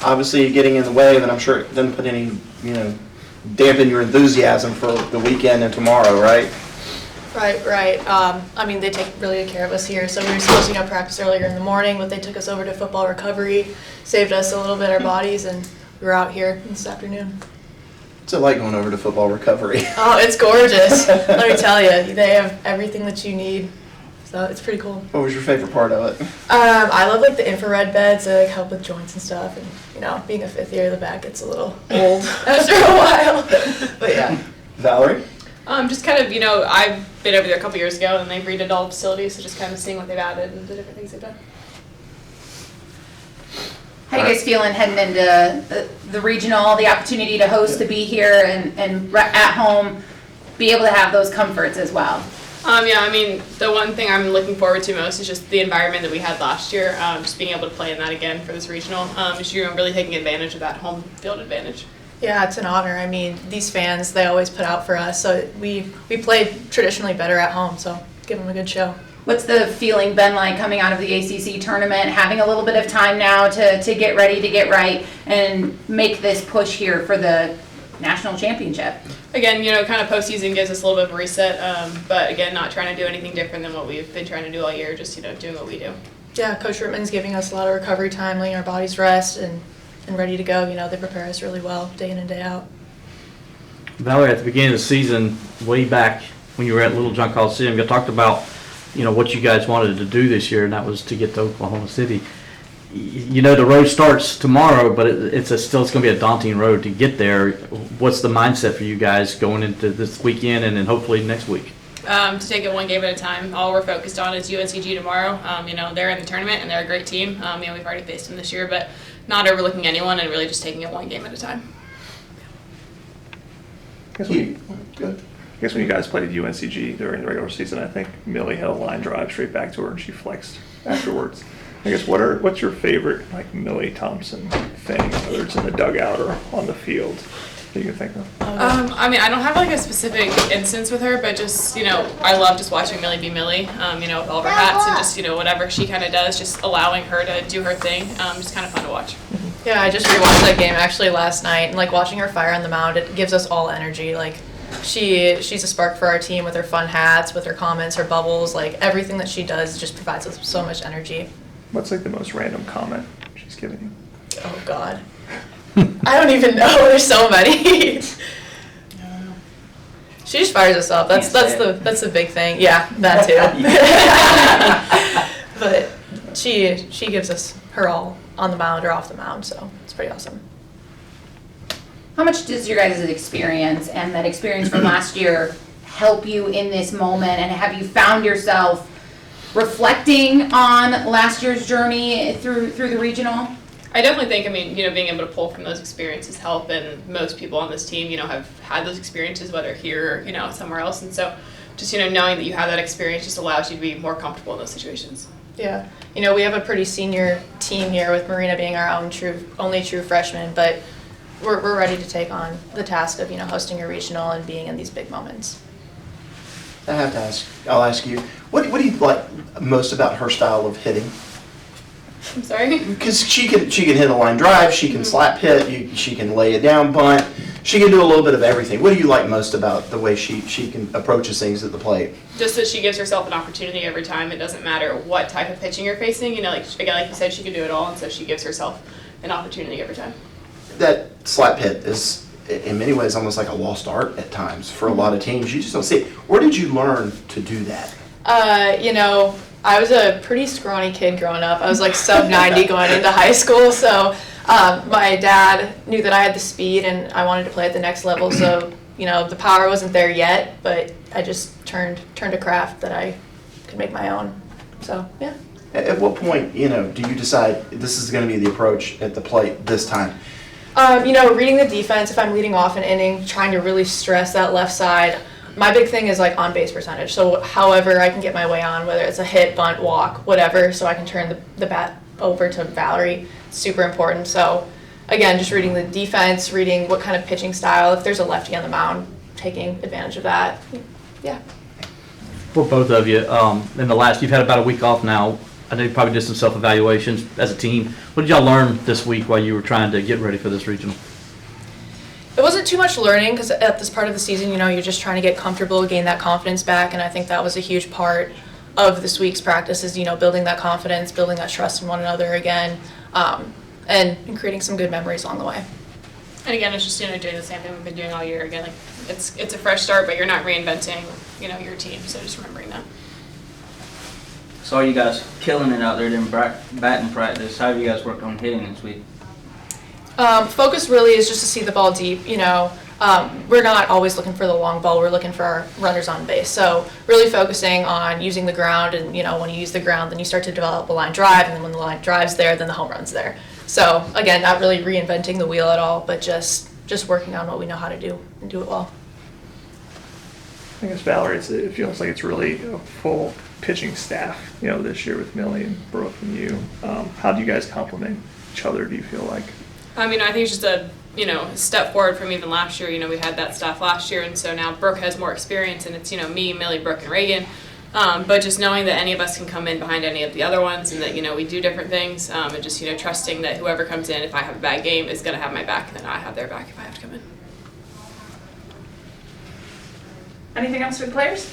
obviously getting in the way, but I'm sure it doesn't put any, dampen your enthusiasm for the weekend and tomorrow, right? Right. I mean, they take really good care of us here. So we were supposed to practice earlier in the morning, but they took us over to football recovery, saved us a little bit our bodies, and we were out here this afternoon. What's it like going over to football recovery? Oh, it's gorgeous. Let me tell you, they have everything that you need. So it's pretty cool. What was your favorite part of it? I love like the infrared beds that help with joints and stuff. And being a fifth year, the back gets a little old after a while. But yeah. Valerie? Just kind of, I've been over there a couple years ago and they've redid all the facilities, so just kind of seeing what they've added and the different things they've done. How you guys feeling heading into the regional, the opportunity to host, to be here and at home, be able to have those comforts as well? Yeah, I mean, the one thing I'm looking forward to most is just the environment that we had last year, just being able to play in that again for this regional. Just really taking advantage of that home field advantage. Yeah, it's an honor. I mean, these fans, they always put out for us. So we played traditionally better at home, so give them a good show. What's the feeling been like coming out of the ACC tournament, having a little bit of time now to get ready, to get right, and make this push here for the national championship? Again, kind of postseason gives us a little bit of a reset, but again, not trying to do anything different than what we've been trying to do all year, just, doing what we do. Yeah, Coach Rittman's giving us a lot of recovery time, letting our bodies rest and ready to go. They prepare us really well day in and day out. Valerie, at the beginning of the season, way back when you were at Little John Coliseum, you talked about, what you guys wanted to do this year, and that was to get to Oklahoma City. The road starts tomorrow, but it's going to be a daunting road to get there. What's the mindset for you guys going into this weekend and then hopefully next week? To take it one game at a time. All we're focused on is UNCG tomorrow. They're in the tournament and they're a great team. We've already faced them this year, but not overlooking anyone and really just taking it one game at a time. I guess when you guys played at UNCG during the regular season, I think Millie had a line drive straight back to her and she flexed afterwards. I guess what's your favorite Millie Thompson thing, whether it's in the dugout or on the field, that you can think of? I don't have a specific instance with her, but just, I love just watching Millie be Millie, with all of her hats and just, whatever she kind of does, just allowing her to do her thing. Just kind of fun to watch. Yeah, I just rewatched that game actually last night, and watching her fire on the mound, it gives us all energy. She's a spark for our team with her fun hats, with her comments, her bubbles, everything that she does just provides us so much energy. What's the most random comment she's given you? Oh God, I don't even know. There's so many. She just fires us up. That's the big thing. Yeah, that too. But she gives us her all on the mound or off the mound, so it's pretty awesome. How much does your guys' experience and that experience from last year help you in this moment, and have you found yourself reflecting on last year's journey through the regional? I definitely think, being able to pull from those experiences help, and most people on this team, have had those experiences, whether here or, somewhere else, and so just, knowing that you have that experience just allows you to be more comfortable in those situations. Yeah, we have a pretty senior team here with Marina being our only true freshman, but we're ready to take on the task of, hosting a regional and being in these big moments. I have to ask, I'll ask you, what do you like most about her style of hitting? I'm sorry? Because she can hit a line drive, she can slap hit, she can lay it down, bunt, she can do a little bit of everything. What do you like most about the way she can approaches things at the plate? Just that she gives herself an opportunity every time. It doesn't matter what type of pitching you're facing. Like you said, she can do it all, and so she gives herself an opportunity every time. That slap hit is, in many ways, almost like a lost art at times for a lot of teams. You just don't see it. Where did you learn to do that? I was a pretty scrawny kid growing up. I was sub 90 going into high school, so my dad knew that I had the speed and I wanted to play at the next level, so the power wasn't there yet, but I just turned a craft that I could make my own. So yeah. At what point, do you decide this is going to be the approach at the plate this time? Reading the defense, if I'm leading off an inning, trying to really stress that left side. My big thing is on base percentage. So however I can get my way on, whether it's a hit, bunt, walk, whatever, so I can turn the bat over to Valerie. It's super important. So again, just reading the defense, reading what kind of pitching style, if there's a lefty on the mound, taking advantage of that. Yeah. For both of you, in the last, you've had about a week off now. I know you probably did some self-evaluations as a team. What did y'all learn this week while you were trying to get ready for this regional? It wasn't too much learning because at this part of the season, you're just trying to get comfortable, gain that confidence back, and I think that was a huge part of this week's practice is, building that confidence, building that trust in one another again, and creating some good memories along the way. And again, it's just, doing the same thing we've been doing all year. Again, like, it's a fresh start, but you're not reinventing, your team, so just remembering that. So are you guys killing it out there in batting practice? How have you guys worked on hitting this week? Focus really is just to see the ball deep, we're not always looking for the long ball, we're looking for our runners on base. So really focusing on using the ground, and when you use the ground, then you start to develop a line drive, and then when the line drive's there, then the home run's there. So again, not really reinventing the wheel at all, but just working on what we know how to do and do it well. I guess Valerie, it feels like it's really a full pitching staff, this year with Millie and Brooke and you. How do you guys complement each other, do you feel like? I think it's just a step forward from even last year. We had that staff last year, and so now Brooke has more experience, and it's me, Millie, Brooke, and Reagan. But just knowing that any of us can come in behind any of the other ones, and that we do different things, and just trusting that whoever comes in, if I have a bad game, is going to have my back, and then I have their back if I have to come in. Anything else with players?